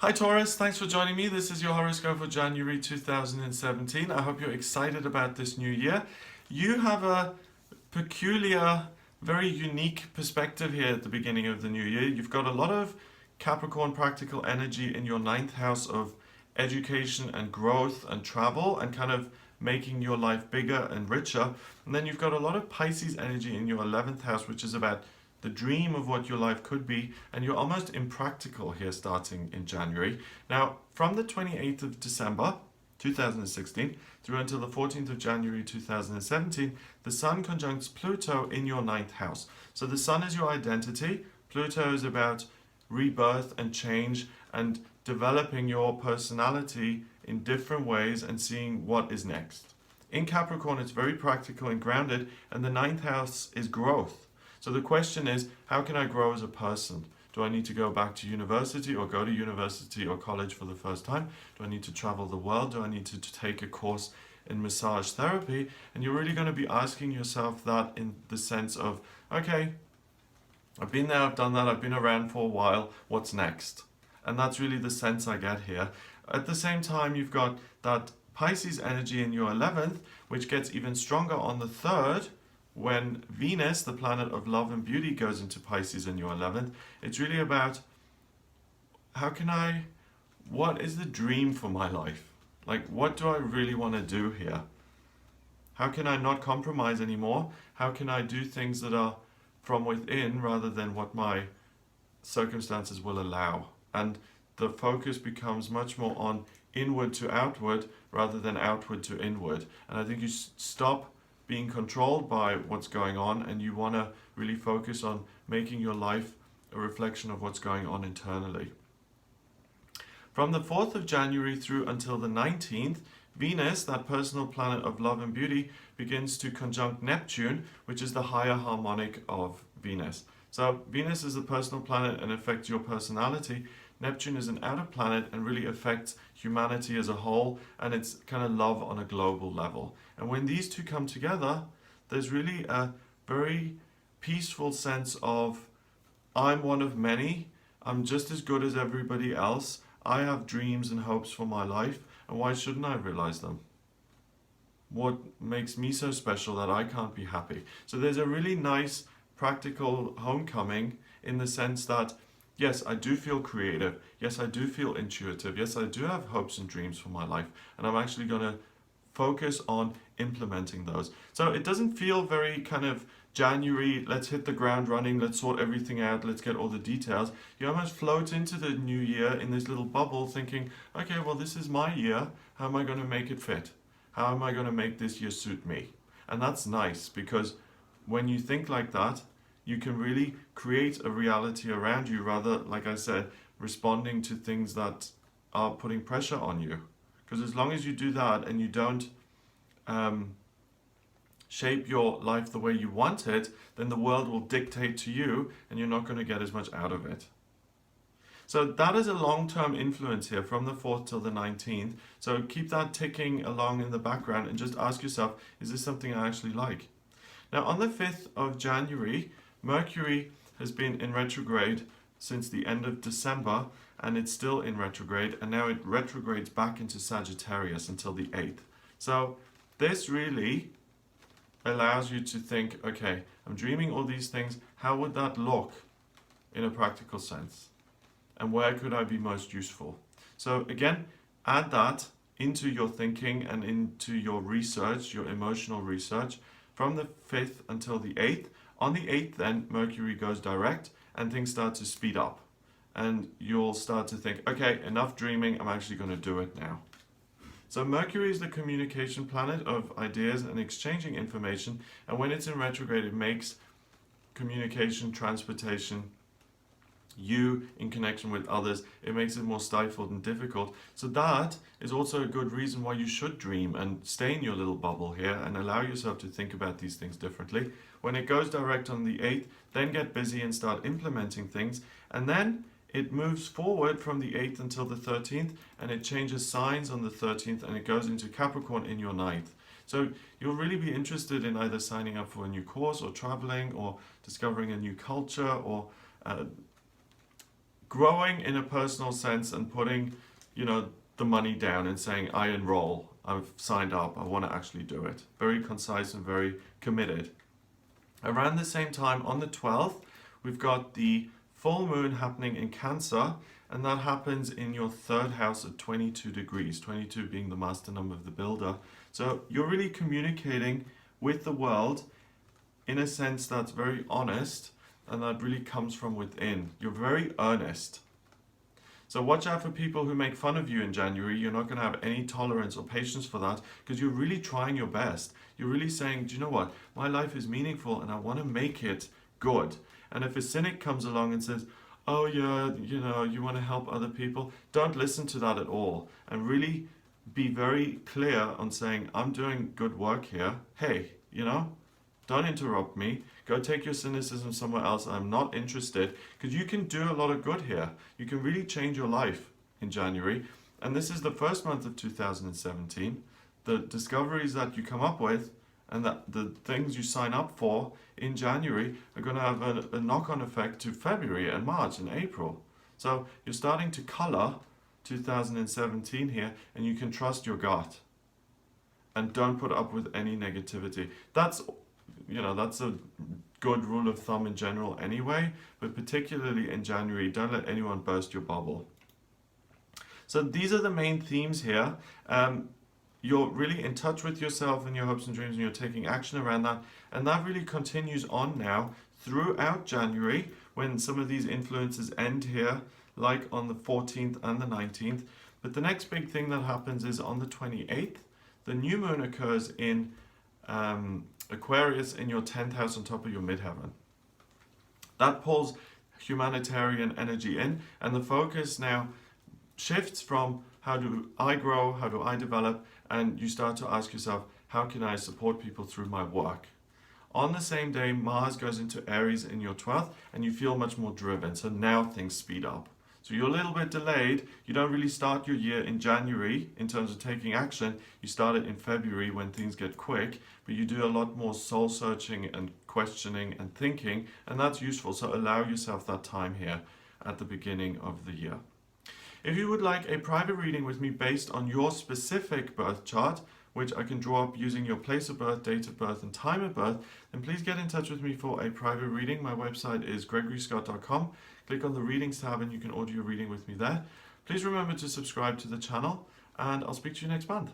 Hi Taurus, thanks for joining me. This is your horoscope for January 2017. I hope you're excited about this new year. You have a peculiar, very unique perspective here at the beginning of the new year. You've got a lot of Capricorn practical energy in your ninth house of education and growth and travel and kind of making your life bigger and richer. And then you've got a lot of Pisces energy in your 11th house, which is about the dream of what your life could be, and you're almost impractical here starting in January. Now, from the 28th of December 2016 through until the 14th of January 2017, the Sun conjuncts Pluto in your ninth house. So the Sun is your identity, Pluto is about rebirth and change and developing your personality in different ways and seeing what is next. In Capricorn, it's very practical and grounded, and the ninth house is growth. So the question is, how can I grow as a person? Do I need to go back to university or go to university or college for the first time? Do I need to travel the world? Do I need to take a course in massage therapy? And you're really going to be asking yourself that in the sense of, okay, I've been there, I've done that, I've been around for a while, what's next? And that's really the sense I get here. At the same time, you've got that Pisces energy in your 11th, which gets even stronger on the 3rd, when Venus, the planet of love and beauty, goes into Pisces in your 11th. It's really about what is the dream for my life? Like, what do I really want to do here? How can I not compromise anymore? How can I do things that are from within rather than what my circumstances will allow? And the focus becomes much more on inward to outward rather than outward to inward. And I think you stop being controlled by what's going on, and you want to really focus on making your life a reflection of what's going on internally. From the 4th of January through until the 19th, Venus, that personal planet of love and beauty, begins to conjunct Neptune, which is the higher harmonic of Venus. So Venus is a personal planet and affects your personality. Neptune is an outer planet and really affects humanity as a whole, and it's kind of love on a global level. And when these two come together, there's really a very peaceful sense of, I'm one of many, I'm just as good as everybody else, I have dreams and hopes for my life, and why shouldn't I realize them? What makes me so special that I can't be happy? So there's a really nice practical homecoming in the sense that, yes, I do feel creative. Yes, I do feel intuitive. Yes, I do have hopes and dreams for my life. And I'm actually going to focus on implementing those. So it doesn't feel very kind of January, let's hit the ground running, let's sort everything out, let's get all the details. You almost float into the new year in this little bubble thinking, okay, well, this is my year. How am I going to make it fit? How am I going to make this year suit me? And that's nice, because when you think like that, you can really create a reality around you rather, like I said, responding to things that are putting pressure on you. Because as long as you do that and you don't shape your life the way you want it, then the world will dictate to you and you're not going to get as much out of it. So that is a long-term influence here from the 4th till the 19th. So keep that ticking along in the background and just ask yourself, is this something I actually like? Now on the 5th of January, Mercury has been in retrograde since the end of December, and it's still in retrograde, and now it retrogrades back into Sagittarius until the 8th. So this really allows you to think, okay, I'm dreaming all these things, how would that look in a practical sense? And where could I be most useful? So again, add that into your thinking and into your research, your emotional research, from the 5th until the 8th. On the 8th then, Mercury goes direct and things start to speed up. And you'll start to think, okay, enough dreaming, I'm actually going to do it now. So Mercury is the communication planet of ideas and exchanging information. And when it's in retrograde, it makes communication, transportation, you in connection with others, it makes it more stifled and difficult. So that is also a good reason why you should dream and stay in your little bubble here and allow yourself to think about these things differently. When it goes direct on the 8th, then get busy and start implementing things. And then it moves forward from the 8th until the 13th, and it changes signs on the 13th, and it goes into Capricorn in your 9th. So you'll really be interested in either signing up for a new course or traveling or discovering a new culture or growing in a personal sense and putting, the money down and saying, I enroll, I've signed up, I want to actually do it. Very concise and very committed. Around the same time, on the 12th, we've got the full moon happening in Cancer, and that happens in your third house at 22 degrees, 22 being the master number of the builder. So you're really communicating with the world in a sense that's very honest, and that really comes from within. You're very earnest. So watch out for people who make fun of you in January. You're not going to have any tolerance or patience for that, because you're really trying your best. You're really saying, do you know what? My life is meaningful and I want to make it good. And if a cynic comes along and says, oh yeah, you want to help other people, don't listen to that at all. And really be very clear on saying, I'm doing good work here. Hey, don't interrupt me. Go take your cynicism somewhere else. I'm not interested, because you can do a lot of good here. You can really change your life in January. And this is the first month of 2017. The discoveries that you come up with and that the things you sign up for in January are going to have a knock-on effect to February and March and April. So you're starting to color 2017 here, and you can trust your gut. And don't put up with any negativity. That's a good rule of thumb in general anyway, but particularly in January, don't let anyone burst your bubble. So these are the main themes here. You're really in touch with yourself and your hopes and dreams, and you're taking action around that. And that really continues on now throughout January, when some of these influences end here, like on the 14th and the 19th. But the next big thing that happens is on the 28th, the new moon occurs in Aquarius in your 10th house on top of your midheaven. That pulls humanitarian energy in, and the focus now shifts from how do I grow, how do I develop, and you start to ask yourself, how can I support people through my work? On the same day, Mars goes into Aries in your 12th, and you feel much more driven, so now things speed up. So you're a little bit delayed. You don't really start your year in January in terms of taking action. You start it in February when things get quick, but you do a lot more soul searching and questioning and thinking, and that's useful. So allow yourself that time here at the beginning of the year. If you would like a private reading with me based on your specific birth chart, which I can draw up using your place of birth, date of birth, and time of birth, then please get in touch with me for a private reading. My website is gregoryscott.com. Click on the readings tab and you can order your reading with me there. Please remember to subscribe to the channel, and I'll speak to you next month.